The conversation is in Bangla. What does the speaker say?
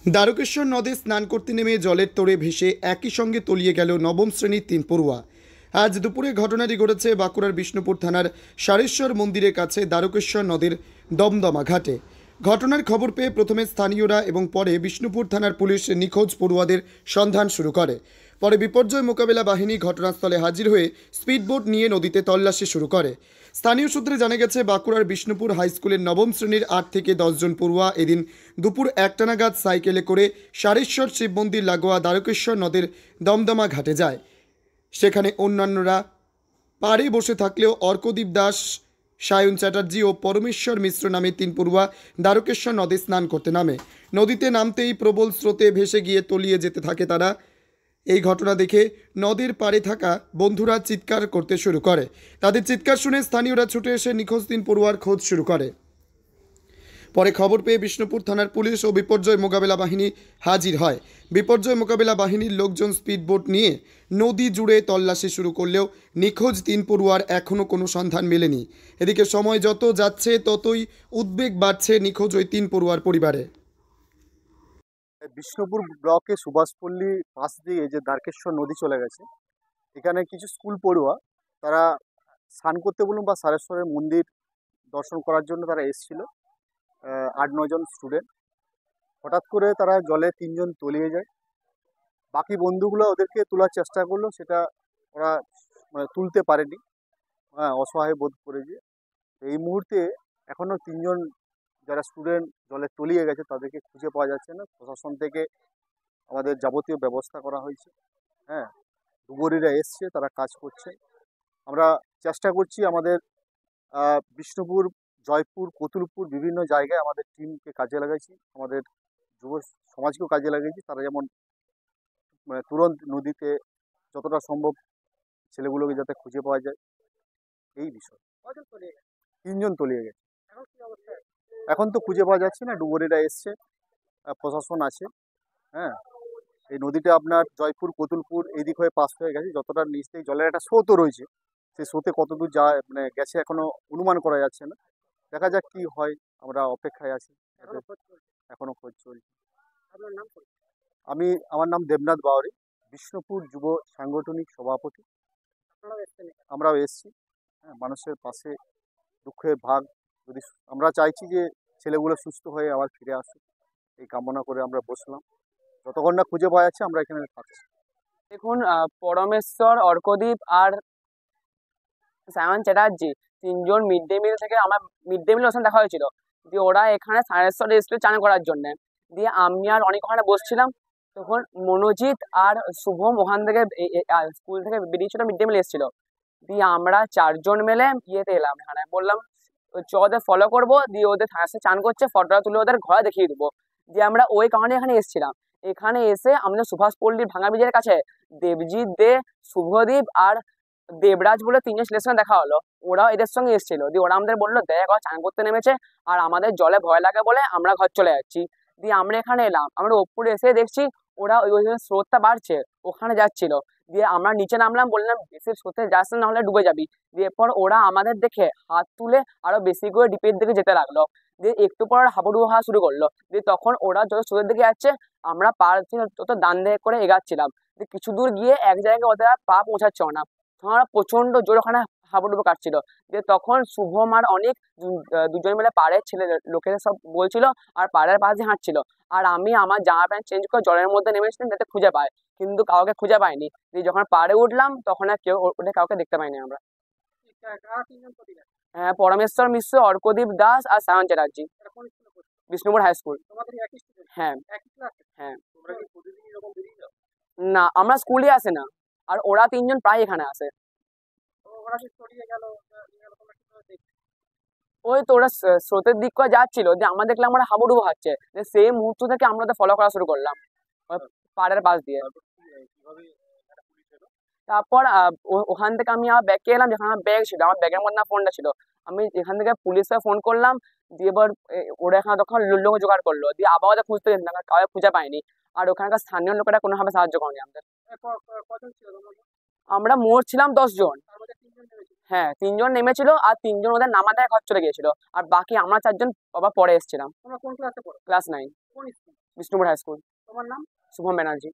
দ্বারকেশ্বর নদে স্নান করতে নেমে জলের তোড়ে ভেসে একই সঙ্গে তলিয়ে গেল নবম শ্রেণীর 3 পড়ুয়া। আজ দুপুরে ঘটনাটি ঘটেছে বাঁকুড়ার বিষ্ণুপুর থানার সারেশ্বর মন্দিরের কাছে দ্বারকেশ্বর নদীর দমদমা ঘাটে। ঘটনার খবর পেয়ে প্রথমে স্থানীয়রা এবং পরে বিষ্ণুপুর থানার পুলিশ নিখোঁজ পড়ুয়াদের সন্ধান শুরু করে। পরে বিপর্যয় মোকাবিলা বাহিনী ঘটনাস্থলে হাজির হয়ে স্পিডবোট নিয়ে নদীতে তল্লাশি শুরু করে। স্থানীয় সূত্রে জানা গেছে, বাঁকুড়ার বিষ্ণুপুর হাই স্কুলের নবম শ্রেণীর 8 থেকে 10 জন পড়ুয়া এদিন দুপুর 1টা নাগাদ সাইকেলে করে সারেশ্বর শিব মন্দির লাগোয়া দ্বারকেশ্বর নদের দমদমা ঘাটে যায়। সেখানে অন্যান্যরা পাড়ে বসে থাকলেও অর্কদীপ দাস, সায়ন চ্যাটার্জি ও পরমেশ্বর মিশ্র নামে 3 পড়ুয়া দ্বারকেশ্বর নদে স্নান করতে নামে। নদীতে নামতেই প্রবল স্রোতে ভেসে গিয়ে তলিয়ে যেতে থাকে তারা। এই ঘটনা দেখে নদীর পাড়ে থাকা বন্ধুরা চিৎকার করতে শুরু করে। তাদের চিৎকার শুনে স্থানীয়রা ছুটে এসে নিখোঁজ 3 পড়ুয়ার খোঁজ শুরু করে। পরে খবর পেয়ে বিষ্ণুপুর থানার পুলিশ ও বিপর্যয় মোকাবিলা বাহিনী হাজির হয়। বিপর্যয় মোকাবিলা বাহিনীর লোকজন স্পিডবোট নিয়ে নদী জুড়ে তল্লাশি শুরু করলেও নিখোঁজ 3 পড়ুয়ার এখনও কোনো সন্ধান মেলেনি। এদিকে সময় যত যাচ্ছে ততই উদ্বেগ বাড়ছে নিখোঁজ ওই 3 পড়ুয়ার পরিবারে। বিষ্ণুপুর ব্লকে সুভাষপল্লী পাশ দিয়ে যে দ্বারকেশ্বর নদী চলে গেছে, এখানে কিছু স্কুল পড়ুয়া তারা স্নান করতে বলুন বা সারেশ্বরের মন্দির দর্শন করার জন্য তারা এসেছিল। 8-9 জন স্টুডেন্ট। হঠাৎ করে তারা জলে 3 জন তলিয়ে যায়। বাকি বন্ধুগুলো ওদেরকে তোলার চেষ্টা করলো, সেটা ওরা তুলতে পারেনি। অসহায় বোধ করে যে এই মুহূর্তে এখনো 3 জন যারা স্টুডেন্ট জলে তলিয়ে গেছে তাদেরকে খুঁজে পাওয়া যাচ্ছে না। প্রশাসন থেকে আমাদের যাবতীয় ব্যবস্থা করা হয়েছে। হ্যাঁ, ডুবুরিরা এসছে, তারা কাজ করছে। আমরা চেষ্টা করছি আমাদের বিষ্ণুপুর, জয়পুর, কতুলপুর বিভিন্ন জায়গায় আমাদের টিমকে কাজে লাগাইছি, আমাদের যুব সমাজকেও কাজে লাগিয়েছি। তারা যেমন তুরন্ত নদীতে যতটা সম্ভব ছেলেগুলোকে যাতে খুঁজে পাওয়া যায়, এই বিষয়। 3 জন তলিয়ে গেছে। এখন তো খুঁজে পাওয়া যাচ্ছে না, ডুবুরিরা এসছে, প্রশাসন আছে। হ্যাঁ, এই নদীটা আপনার জয়পুর, কতুলপুর এই দিক হয়ে পাস হয়ে গেছে। যতটা নিচ থেকে জলের একটা স্রোতও রয়েছে, সেই স্রোতে কতদূর যায় গেছে এখনো অনুমান করা যাচ্ছে না। দেখা যাক কি হয়, আমরা অপেক্ষায় আছি। এখনো খোঁজ চলছে। আমার নাম দেবনাথ বাউরি, বিষ্ণুপুর যুব সাংগঠনিক সভাপতি। আমরাও এসছি। হ্যাঁ, মানুষের পাশে দুঃখের ভাগ যদি আমরা চাইছি যে ছেলেগুলো সুস্থ হয়ে আবার ফিরে আসুক, এই কামনা করে আমরা বসলাম। যতক্ষণ না খুঁজে পাওয়া যাচ্ছে আমরা এখানে থাকছি। দেখুন, পরমেশ্বর, অর্কদীপ আর সায়ন চ্যাটার্জি 3 জন মিড ডে মিল থেকে আমার মিড ডে মিল ওখানে দেখা হয়েছিল। দিয়ে ওরা এখানে সারেশ্বরে এসেছিল চান করার জন্য। দিয়ে আমি আর অনেক ওখানে বসছিলাম, তখন মনোজিৎ আর শুভম ওখান থেকে স্কুল থেকে বেরিয়েছিল, মিড ডে মিল এসেছিল। দিয়ে আমরা 4 জন মিলে ইয়েতে এলাম, এখানে বললাম চ ওদের ফলো করবো, দিয়ে ওদের সাথে চান করছে, ফটোটা তুলে ওদের ঘরে দেখিয়ে দেবো। দিয়ে আমরা ওই কারণে এখানে এসেছিলাম। এখানে এসে আমাদের সুভাষপল্লীর ভাঙা ব্রিজের কাছে দেবজিৎ দে, শুভদীপ আর দেবরাজ বলে 3 জন ছেলের সঙ্গে দেখা হলো। ওরাও এদের সঙ্গে এসেছিল। দিয়ে ওরা আমাদের বললো দেখ ওরা চান করতে নেমেছে আর আমাদের জলে ভয় লাগে বলে আমরা ঘর চলে যাচ্ছি। দিয়ে আমরা এখানে এলাম, আমরা ওপরে এসে দেখছি ওরা ওই স্রোতটা বাড়ছে, ওখানে যাচ্ছিল। দিয়ে আমরা নিচে নামলাম, বললাম বেশি স্রোতে যাস না, হলে ডুবে যাবি। দিয়ে এরপর ওরা আমাদের দেখে হাত তুলে আরো বেশি করে ডিপের দিকে যেতে লাগলো। দিয়ে একটু পর হাবুডুবু হওয়া শুরু করলো। দিয়ে তখন ওরা যত স্রোতের দিকে যাচ্ছে আমরা পার থেকে তত ডান দিকে করে এগাচ্ছিলাম। দিয়ে কিছু দূর গিয়ে এক জায়গায় ওদের আর পা পৌঁছাচ্ছিল না, তখন ওরা প্রচন্ড জোর ওখানে হাবুডুবু কাটছিল। দিয়ে তখন শুভম আর অনেক দুজন মিলে পাড়ের ছেলে লোকেরা সব বলছিল আর পাড়ের পাশে হাঁটছিল। আর আমি আমার জামা প্যান্ট চেঞ্জ করে জলের মধ্যে নেমেছিলাম যাতে খুঁজে পায়, কিন্তু কাউকে খুঁজে পাইনি। দিয়ে যখন পাড়ে উঠলাম তখন আর কেউ ওটা কাউকে দেখতে পাইনি আমরা। হ্যাঁ, পরমেশ্বর মিশ্র, অর্কদীপ দাস আর সায়ন চ্যাটার্জি, বিষ্ণুপুর হাই স্কুল। হ্যাঁ হ্যাঁ। না, আমরা স্কুলে আসে না, আর ওরা 3 জন প্রায় এখানে আসে। ওই তো ওরা স্রোতের দিক করে যাচ্ছিল, যে আমরা দেখলাম ওরা হাবুডুবু খাচ্ছে, সেই মুহূর্ত থেকে আমরা ওদের ফলো করা শুরু করলাম পাড়ের পাশ দিয়ে। তারপর ওখান থেকে আমি আবার ব্যাগে এলাম, যেখানে আমার ব্যাগ ছিল, আমার ব্যাগের মধ্যে ফোনটা ছিল। আমি এখান থেকে পুলিশে ফোন করলাম। দিয়ে এবার ওরা এখানে তখন লোক জোগাড় করলো। দিয়ে আবার ওদের খুঁজতে যেতাম, কাউকে খুঁজে পাইনি। আর ওখানকার স্থানীয় লোকেরা কোনোভাবে সাহায্য করেনি আমাদের। আমরা মোট ছিলাম 10 জন। হ্যাঁ, 3 জন নেমেছিল আর 3 জন ওদের নামাতে ঘর চলে গিয়েছিল, আর বাকি আমরা 4 জন আবার পরে এসেছিলাম। ক্লাস 9। Bishnupur high school. তোমার নাম? শুভম ব্যানার্জি।